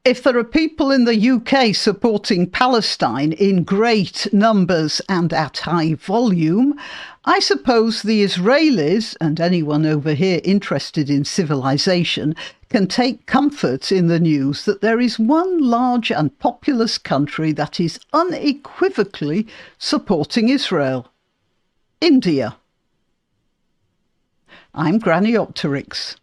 If there are people in the UK supporting Palestine in great numbers and at high volume, I suppose the Israelis, and anyone over here interested in civilization, can take comfort in the news that there is one large and populous country that is unequivocally supporting Israel: India. I'm Granniopteryx.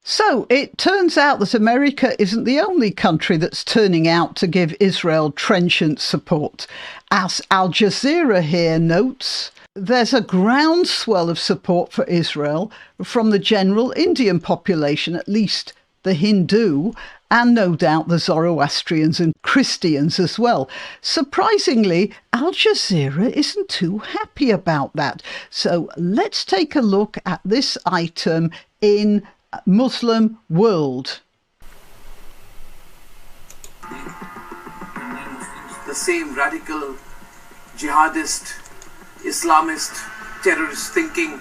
So it turns out that America isn't the only country that's turning out to give Israel trenchant support. As Al Jazeera here notes, there's a groundswell of support for Israel from the general Indian population, at least the Hindu, and no doubt the Zoroastrians and Christians as well. Surprisingly, Al Jazeera isn't too happy about that. So let's take a look at this item in Muslim world. The same radical, jihadist, Islamist, terrorist thinking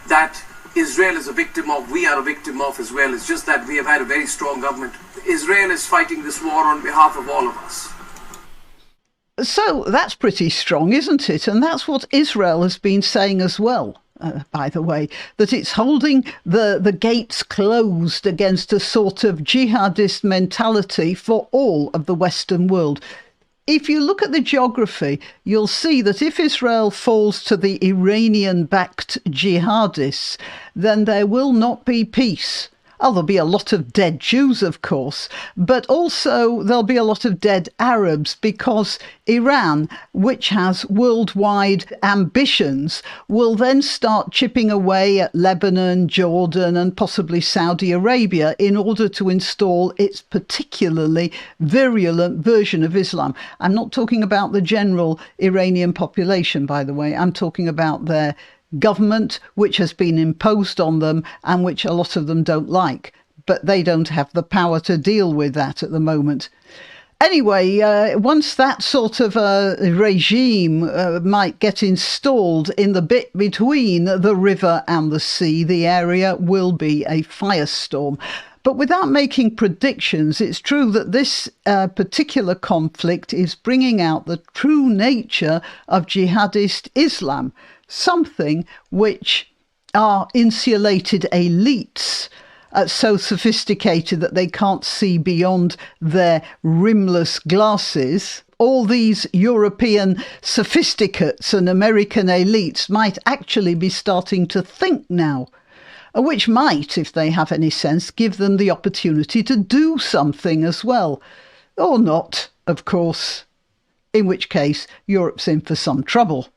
that Israel is a victim of, we are a victim of as well. It's just that we have had a very strong government. Israel is fighting this war on behalf of all of us. So that's pretty strong, isn't it? And that's what Israel has been saying as well. By the way, that it's holding the gates closed against a sort of jihadist mentality for all of the Western world. If you look at the geography, you'll see that if Israel falls to the Iranian-backed jihadists, then there will not be peace. Oh, there'll be a lot of dead Jews, of course, but also there'll be a lot of dead Arabs, because Iran, which has worldwide ambitions, will then start chipping away at Lebanon, Jordan, and possibly Saudi Arabia in order to install its particularly virulent version of Islam. I'm not talking about the general Iranian population, by the way. I'm talking about their government, which has been imposed on them and which a lot of them don't like, but they don't have the power to deal with that at the moment. Anyway, once that sort of regime might get installed in the bit between the river and the sea, the area will be a firestorm. But without making predictions, it's true that this particular conflict is bringing out the true nature of jihadist Islam, something which our insulated elites, so sophisticated that they can't see beyond their rimless glasses, all these European sophisticates and American elites might actually be starting to think now, which might, if they have any sense, give them the opportunity to do something as well. Or not, of course, in which case Europe's in for some trouble.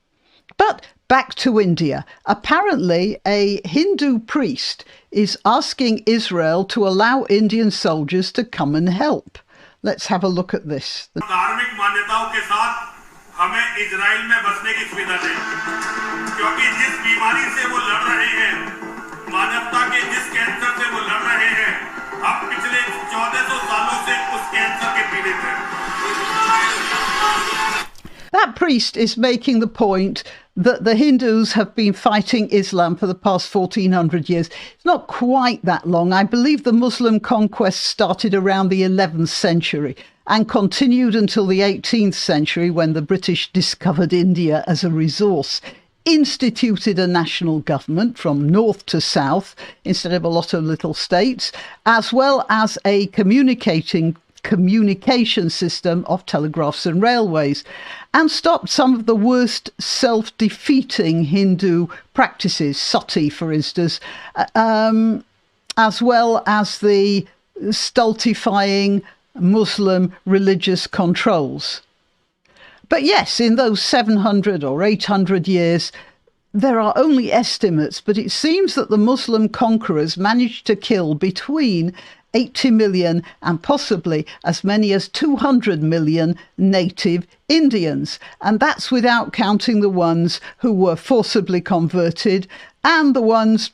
But back to India. Apparently, a Hindu priest is asking Israel to allow Indian soldiers to come and help. Let's have a look at this. That priest is making the point that the Hindus have been fighting Islam for the past 1400 years. It's not quite that long. I believe the Muslim conquest started around the 11th century and continued until the 18th century, when the British discovered India as a resource, instituted a national government from north to south instead of a lot of little states, as well as a communication system of telegraphs and railways, and stopped some of the worst self-defeating Hindu practices, sati, for instance, as well as the stultifying Muslim religious controls. But yes, in those 700 or 800 years, there are only estimates, but it seems that the Muslim conquerors managed to kill between 80 million and possibly as many as 200 million native Indians. And that's without counting the ones who were forcibly converted and the ones,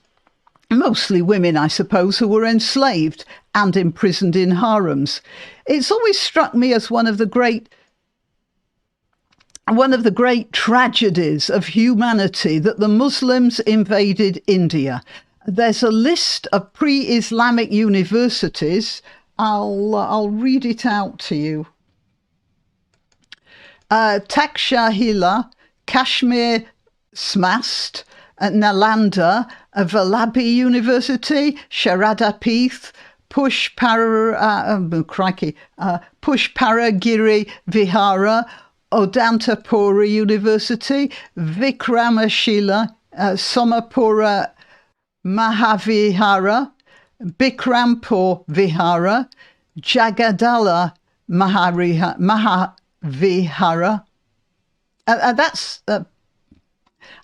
mostly women, I suppose, who were enslaved and imprisoned in harems. It's always struck me as one of the great one of the great tragedies of humanity that the Muslims invaded India. There's a list of pre-Islamic universities. I'll read it out to you. Takshahila, Kashmir Smast, Nalanda, Vallabhi University, Sharadapith, Pushparagiri Vihara, Odantapura University, Vikramashila, Somapura Mahavihara, Bikrampur Vihara, Jagadala Mahavihara.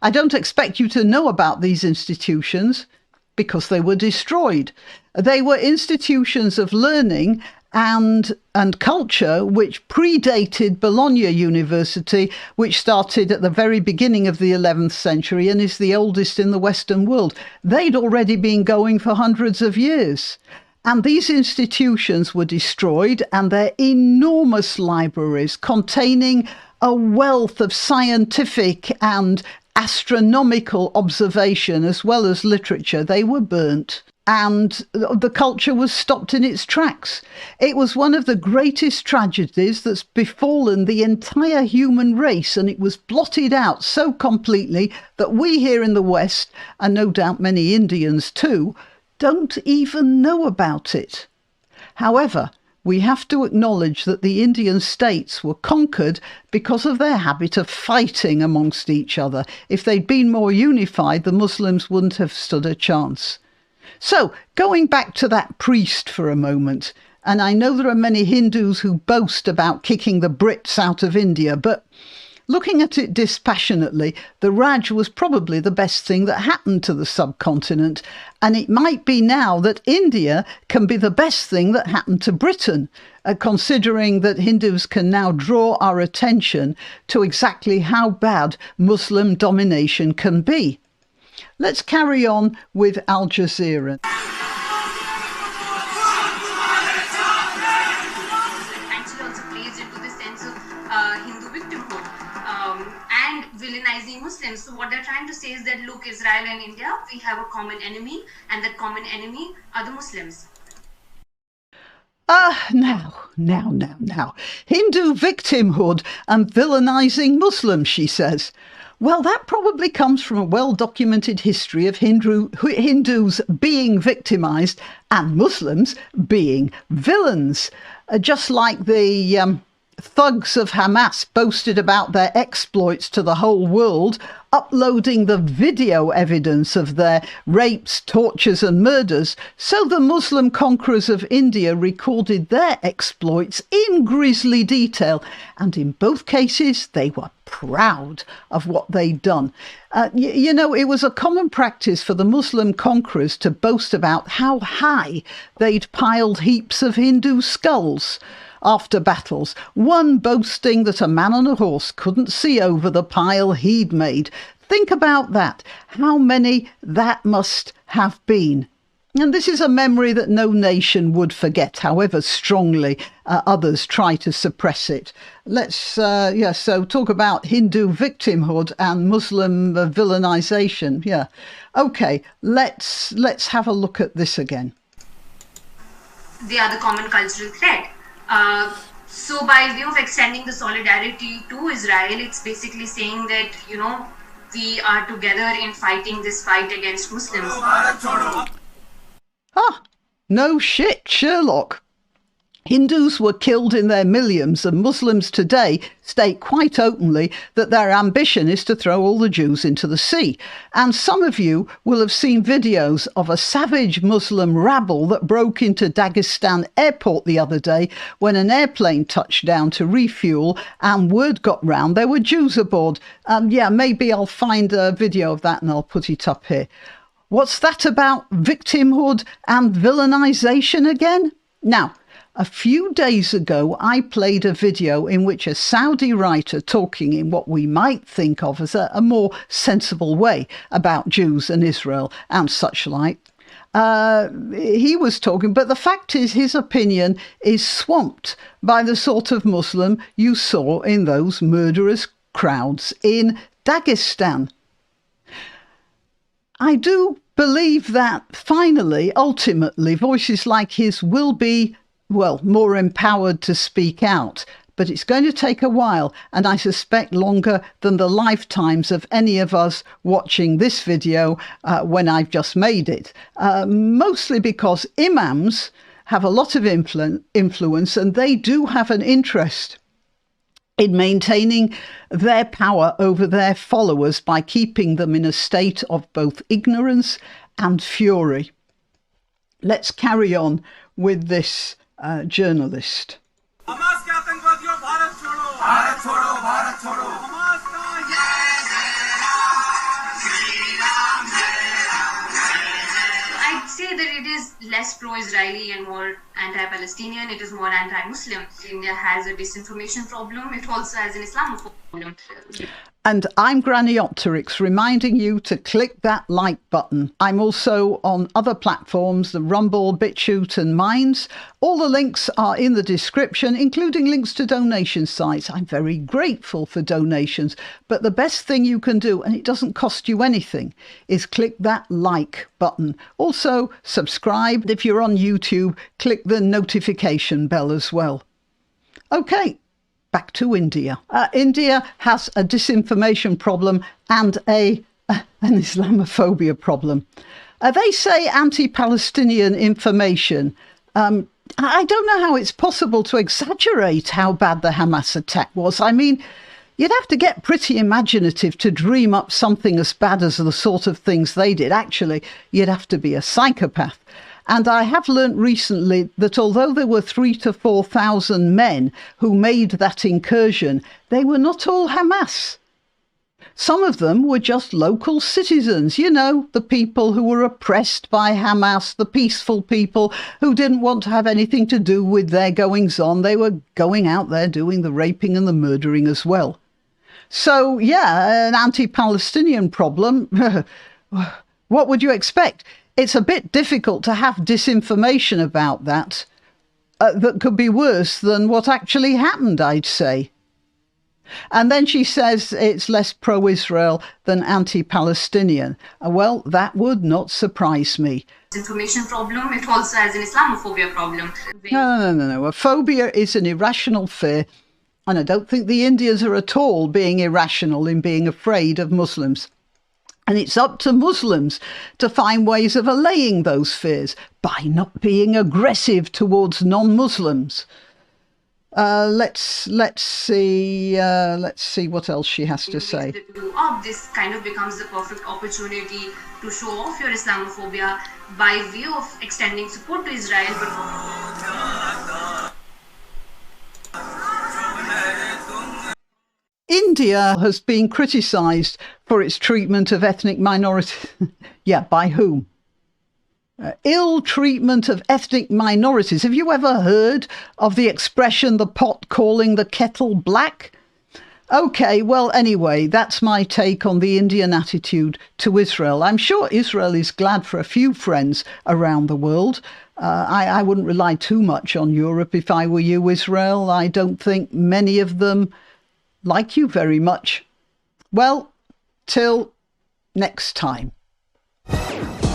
I don't expect you to know about these institutions because they were destroyed. They were institutions of learning and culture which predated Bologna University, which started at the very beginning of the 11th century and is the oldest in the Western world. They'd already been going for hundreds of years. And these institutions were destroyed, and their enormous libraries containing a wealth of scientific and astronomical observation as well as literature, they were burnt. And the culture was stopped in its tracks. It was one of the greatest tragedies that's befallen the entire human race, and it was blotted out so completely that we here in the West, and no doubt many Indians too, don't even know about it. However, we have to acknowledge that the Indian states were conquered because of their habit of fighting amongst each other. If they'd been more unified, the Muslims wouldn't have stood a chance. So, going back to that priest for a moment, and I know there are many Hindus who boast about kicking the Brits out of India, but looking at it dispassionately, the Raj was probably the best thing that happened to the subcontinent, and it might be now that India can be the best thing that happened to Britain, considering that Hindus can now draw our attention to exactly how bad Muslim domination can be. Let's carry on with Al Jazeera. Actually also plays into the sense of Hindu victimhood and villainizing Muslims. So what they're trying to say is that, look, Israel and India, we have a common enemy, and that common enemy are the Muslims. Now. Hindu victimhood and villainizing Muslims, she says. Well, that probably comes from a well-documented history of Hindus being victimized and Muslims being villains. Just like the thugs of Hamas boasted about their exploits to the whole world, uploading the video evidence of their rapes, tortures and murders, so the Muslim conquerors of India recorded their exploits in grisly detail, and in both cases they were proud of what they'd done. You know, it was a common practice for the Muslim conquerors to boast about how high they'd piled heaps of Hindu skulls after battles, one boasting that a man on a horse couldn't see over the pile he'd made. Think about that. How many that must have been. And this is a memory that no nation would forget, however strongly others try to suppress it. Let's, so talk about Hindu victimhood and Muslim villainization. Yeah. Okay, let's have a look at this again. They are the common cultural thread. So by way of extending the solidarity to Israel, it's basically saying that, you know, we are together in fighting this fight against Muslims. No shit, Sherlock. Hindus were killed in their millions, and Muslims today state quite openly that their ambition is to throw all the Jews into the sea. And some of you will have seen videos of a savage Muslim rabble that broke into Dagestan airport the other day when an airplane touched down to refuel and word got round there were Jews aboard. Maybe I'll find a video of that and I'll put it up here. What's that about victimhood and villainization again? Now, a few days ago, I played a video in which a Saudi writer talking in what we might think of as a more sensible way about Jews and Israel and such like. He was talking, but the fact is his opinion is swamped by the sort of Muslim you saw in those murderous crowds in Dagestan. I do believe that finally, ultimately, voices like his will be, well, more empowered to speak out. But it's going to take a while, and I suspect longer than the lifetimes of any of us watching this video when I've just made it. Mostly because imams have a lot of influence, and they do have an interest in maintaining their power over their followers by keeping them in a state of both ignorance and fury. Let's carry on with this journalist. I'd say that it is less pro-Israeli and more anti-Palestinian. It is more anti-Muslim. India has a disinformation problem. It also has an Islamophobia problem. And I'm Granniopteryx, reminding you to click that like button. I'm also on other platforms, the Rumble, BitChute and Minds. All the links are in the description, including links to donation sites. I'm very grateful for donations, but the best thing you can do, and it doesn't cost you anything, is click that like button. Also, subscribe. If you're on YouTube, click the notification bell as well. Okay. Back to India. India has a disinformation problem and an Islamophobia problem. They say anti-Palestinian information. I don't know how it's possible to exaggerate how bad the Hamas attack was. I mean, you'd have to get pretty imaginative to dream up something as bad as the sort of things they did. Actually, you'd have to be a psychopath. And I have learnt recently that although there were 3,000 to 4,000 men who made that incursion, they were not all Hamas. Some of them were just local citizens, you know, the people who were oppressed by Hamas, the peaceful people who didn't want to have anything to do with their goings-on. They were going out there doing the raping and the murdering as well. So, yeah, an anti-Palestinian problem. What would you expect? It's a bit difficult to have disinformation about that that could be worse than what actually happened, I'd say. And then she says it's less pro-Israel than anti-Palestinian. Well, that would not surprise me. Information problem. It also has an Islamophobia problem. No. A phobia is an irrational fear. And I don't think the Indians are at all being irrational in being afraid of Muslims. And it's up to Muslims to find ways of allaying those fears by not being aggressive towards non-Muslims. Let's see what else she has to say. This kind of becomes the perfect opportunity to show off your Islamophobia by way of extending support to Israel. India has been criticised for its treatment of ethnic minorities. Yeah, by whom? Ill treatment of ethnic minorities. Have you ever heard of the expression, the pot calling the kettle black? OK, well, anyway, that's my take on the Indian attitude to Israel. I'm sure Israel is glad for a few friends around the world. I wouldn't rely too much on Europe if I were you, Israel. I don't think many of them like you very much. Well, till next time.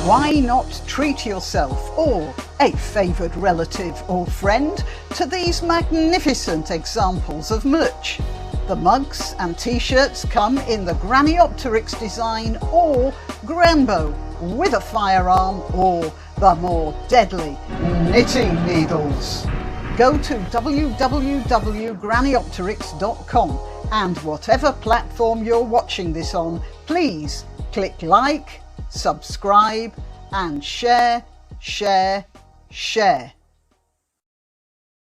Why not treat yourself or a favoured relative or friend to these magnificent examples of merch? The mugs and t-shirts come in the Granniopteryx design or Granbo with a firearm or the more deadly knitting needles. Go to www.granniopteryx.com and whatever platform you're watching this on, please click like, subscribe and share.